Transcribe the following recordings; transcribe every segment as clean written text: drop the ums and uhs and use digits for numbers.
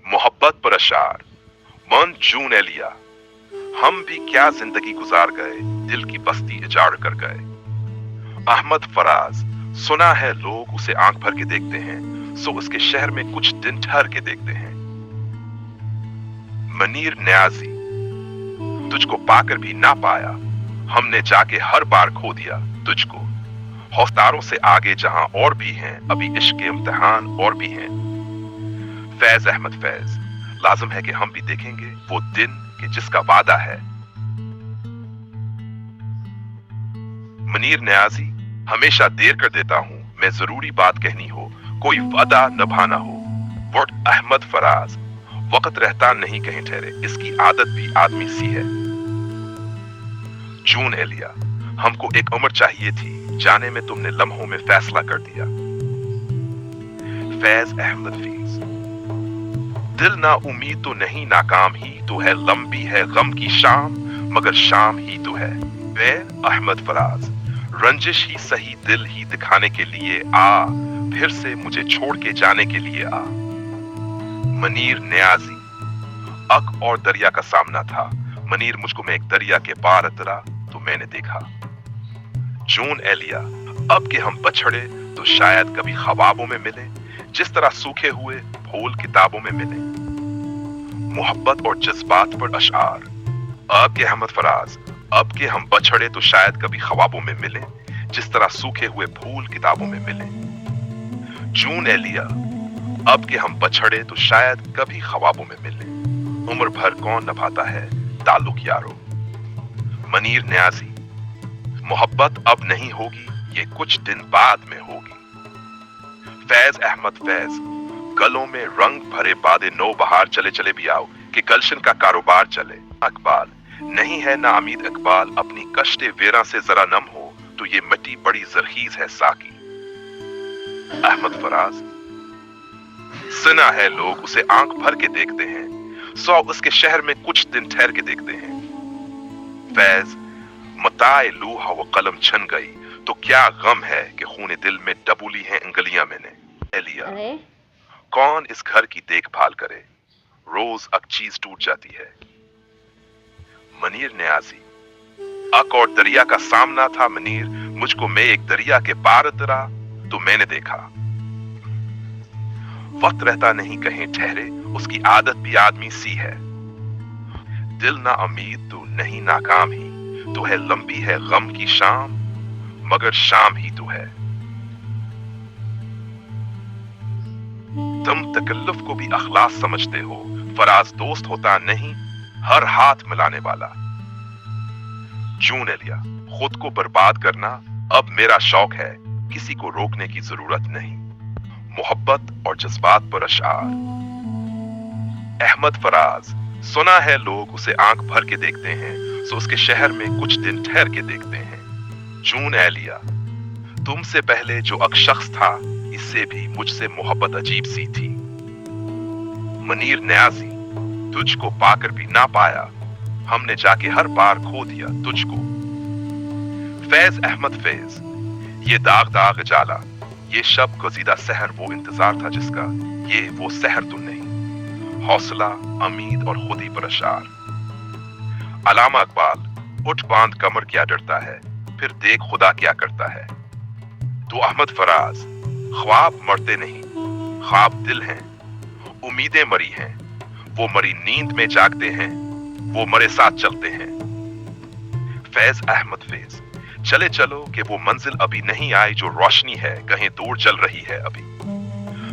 मोहब्बत पर अशार। मन जून एलिया। हम भी क्या जिंदगी गुजार गए, दिल की बस्ती उजाड़ कर गए। अहमद फराज। सुना है लोग उसे आंख भर के देखते हैं, सो उसके शहर में कुछ दिन ठहर के देखते हैं। मनीर न्याजी। तुझको पाकर भी ना पाया, हमने जाके हर बार खो दिया तुझको। हौसदारों से आगे जहां और भी हैं, अभी इश्क के इम्तिहान और भी हैं। फैज अहमद फैज। लाजिम है कि हम भी देखेंगे वो दिन कि जिसका वादा है। मनीर न्याजी। हमेशा देर कर देता हूं मैं, जरूरी बात कहनी हो, कोई वादा निभाना हो। वर्ड अहमद फराज। वक्त रहता नहीं कहीं ठहरे, इसकी आदत भी आदमी सी है। जून एलिया। हमको एक उम्र चाहिए थी, जाने में तुमने लम्हों में फैसला कर दिया। फैज अहमद फीस। दिल ना उम्मीद तो नहीं, नाकाम ही तो है, लंबी है गम की शाम, मगर शाम ही तो है। वैर अहमद फराज। रंजिश ही सही, दिल ही दिखाने के लिए आ, फिर से मुझे छोड़ के जाने के लिए आ। मनीर न्याजी। अक और दरिया का सामना था, मनीर मुझको में एक दरिया के पार उतरा तो मैंने देखा। जून एलिया। अब के हम बछड़े तो शायद कभी ख्वाबों में मिले, जिस तरह सूखे हुए फूल किताबों में मिले। मोहब्बत और जज्बात पर अशार। अब के अहमद फराज। अब के हम बछड़े तो शायद कभी ख्वाबों में मिले, जिस तरह सूखे हुए फूल किताबों में मिले। जून एलिया। अब के हम बछड़े तो शायद कभी ख्वाबों में मिले, उम्र भर कौन निभाता है ताल्लुक यारो। मनीर न्याजी। मोहब्बत अब नहीं होगी, ये कुछ दिन बाद में होगी। फैज अहमद फैज। गलों में रंग भरे बादे नो बहार, चले चले भी आओ कि गलशन का कारोबार चले। अकबाल। नहीं है ना अमीद इकबाल, अपनी कष्टे वेरा से जरा नम हो, तो ये मिट्टी बड़ी जरखीज है साकी। अहमद फराज। सुना है लोग उसे आंख भर के देखते हैं, सौ उसके शहर में कुछ दिन ठहर के देखते हैं। फैज। मताए लूहा वो कलम छन गई, तो क्या गम है कि खूने दिल में डबूली है अंगलियां मैंने। एलिया। कौन इस घर की देखभाल करे, रोज अक चीज टूट जाती है। मनीर न्याजी। अक और दरिया का सामना था मनीर, मुझको मैं एक दरिया के पार उतरा तो मैंने देखा। वक्त रहता नहीं कहीं ठहरे, उसकी आदत भी आदमी सी है। दिल ना उम्मीद तो नहीं, नाकाम ही तो है, लंबी है गम की शाम, मगर शाम ही तो है। तुम तकल्लुफ को भी अखलास समझते हो, फराज दोस्त होता नहीं, हर हाथ मिलाने वाला। जून एलिया। खुद को बर्बाद करना अब मेरा शौक है, किसी को रोकने की जरूरत नहीं। मोहब्बत और जज्बात पर अशार। अहमद फराज। सुना है लोग उसे आंख भर के देखते हैं, सो उसके शहर में कुछ दिन ठहर के देखते हैं। जून एलिया। तुमसे पहले जो अक शख्स था, इससे भी मुझसे मोहब्बत अजीब सी थी। मनीर न्याजी। तुझको पाकर भी ना पाया, हमने जाके हर बार खो दिया तुझको। फैज अहमद फैज। ये दाग दाग जाला, ये शब गजीदा सहर वो इंतजार था जिसका, ये वो सहर तो नहीं। हौसला, उम्मीद और खुदी पर अशार। अलामा इकबाल। उठ बांध कमर क्या डरता है, फिर देख खुदा क्या करता है। तो अहमद फराज। ख्वाब मरते नहीं, ख्वाब दिल हैं, उम्मीदें मरी हैं, वो मरी नींद में जागते हैं, वो मरे साथ चलते हैं। फैज अहमद फैज। चले चलो कि वो मंजिल अभी नहीं आई, जो रोशनी है कहीं दूर जल रही है अभी।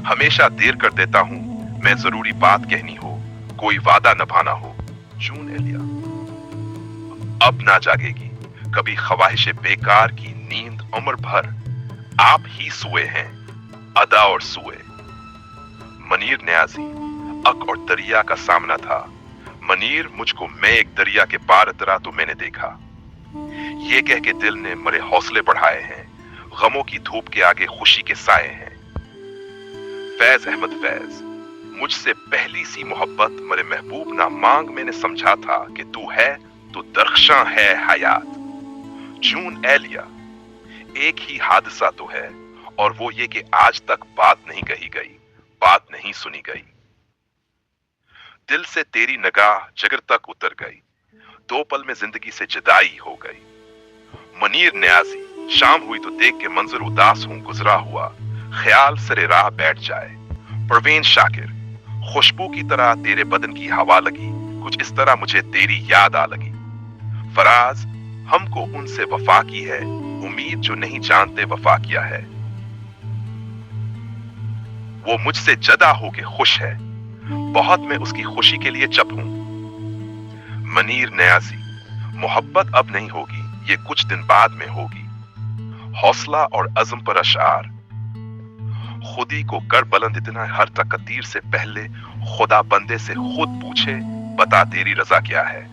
हमेशा देर कर देता हूं मैं, जरूरी बात कहनी हो, कोई वादा निभाना हो। जून एलिया। अब ना जागेगी कभी ख्वाहिशे बेकार की नींद, उम्र भर आप ही सोए हैं, अदा और सुए। मनीर न्याजी। अक और दरिया का सामना था, मनीर मुझको मैं एक दरिया के पार उतरा तो मैंने देखा। ये कह के दिल ने मरे हौसले बढ़ाए हैं, गमों की धूप के आगे खुशी के साए हैं। फैज अहमद फैज। मुझसे पहली सी मोहब्बत मरे महबूब ना मांग, मैंने समझा था कि तू है तो दरख्शां है हयात। जून एलिया। एक ही हादसा तो है, और वो ये कि आज तक बात नहीं कही गई, बात नहीं सुनी गई। दिल से तेरी निगाह जिगर तक उतर गई, 2 पल में जिंदगी से जुदाई हो गई। मनीर न्याजी, शाम हुई तो देख के मंजर उदास हूं गुजरा हुआ, ख्याल सरे राह बैठ जाए। परवीन शाकिर, खुशबू की तरह तेरे बदन की हवा लगी, कुछ इस तरह मुझे तेरी याद आ लगी। फराज, हमको उनसे वफा की है उम्मीद जो नहीं जानते वफा किया है। वो मुझसे जदा होके खुश है, बहुत मैं उसकी खुशी के लिए चप हूं। मनीर न्याजी, मोहब्बत अब नहीं होगी, ये कुछ दिन बाद में होगी। हौसला और अज़्म पर अशार, खुदी को कर बुलंद इतना हर तकदीर से पहले खुदा बंदे से खुद पूछे बता तेरी रजा क्या है।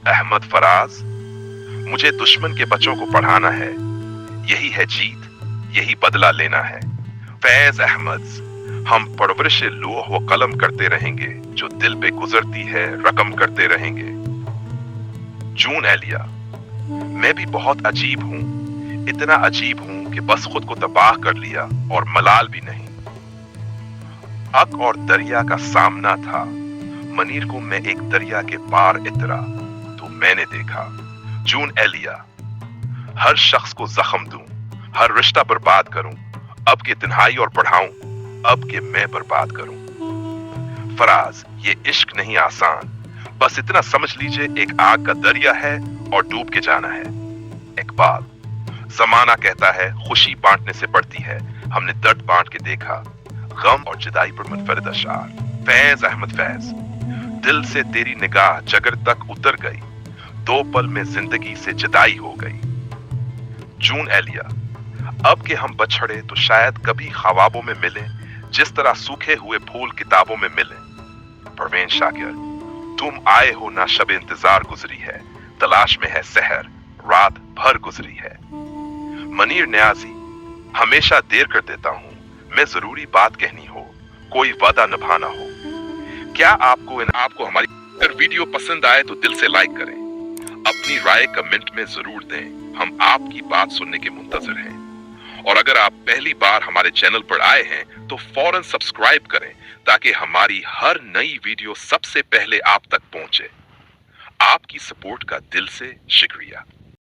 अहमद फराज, मुझे दुश्मन के बच्चों को पढ़ाना है, यही है जीत, यही बदला लेना है। फैज अहमद, हम परवरिश लोह व कलम करते रहेंगे, जो दिल पे गुजरती है रकम करते रहेंगे। जून एलिया, मैं भी बहुत अजीब हूं, इतना अजीब हूं कि बस खुद को तबाह कर लिया और मलाल भी नहीं। अक और दरिया का सामना था, मनीर को मैं एक दरिया के पार इतरा तो मैंने देखा। जून एलिया, हर शख्स को जख्म दूं, हर रिश्ता बर्बाद करूं, अब के तन्हाई और बढ़ाऊं, अब के मैं बर्बाद करूं। फराज, ये इश्क नहीं आसान, बस इतना समझ लीजिए एक आग का दरिया है और डूब के जाना है। इकबाल, जमाना कहता है खुशी बांटने से बढ़ती है, हमने दर्द बांट के देखा, गम और जुदाई पर मुनफरिद अशार। फैज अहमद फैज, दिल से तेरी निगाह जगर तक उतर गई, 2 पल में जिंदगी से जुदाई हो गई। जून एलिया, अब के हम बछड़े तो शायद कभी ख्वाबों में मिले, जिस तरह सूखे हुए फूल किताबों में मिले। परवीन शाकिर, तुम आए हो ना शब इंतजार गुजरी है, तलाश में है सहर रात भर गुजरी है। मनीर न्याजी, हमेशा देर कर देता हूं, मैं जरूरी बात कहनी हो, कोई वादा निभाना हो। क्या आपको हमारी अगर वीडियो पसंद आए तो दिल से लाइक करें, अपनी राय कमेंट में जरूर दें, हम आपकी बात सुनने के मुंतजर हैं। और अगर आप पहली बार हमारे चैनल पर आए हैं तो फौरन सब्सक्राइब करें ताकि हमारी हर नई वीडियो सबसे पहले आप तक पहुंचे। आपकी सपोर्ट का दिल से शुक्रिया।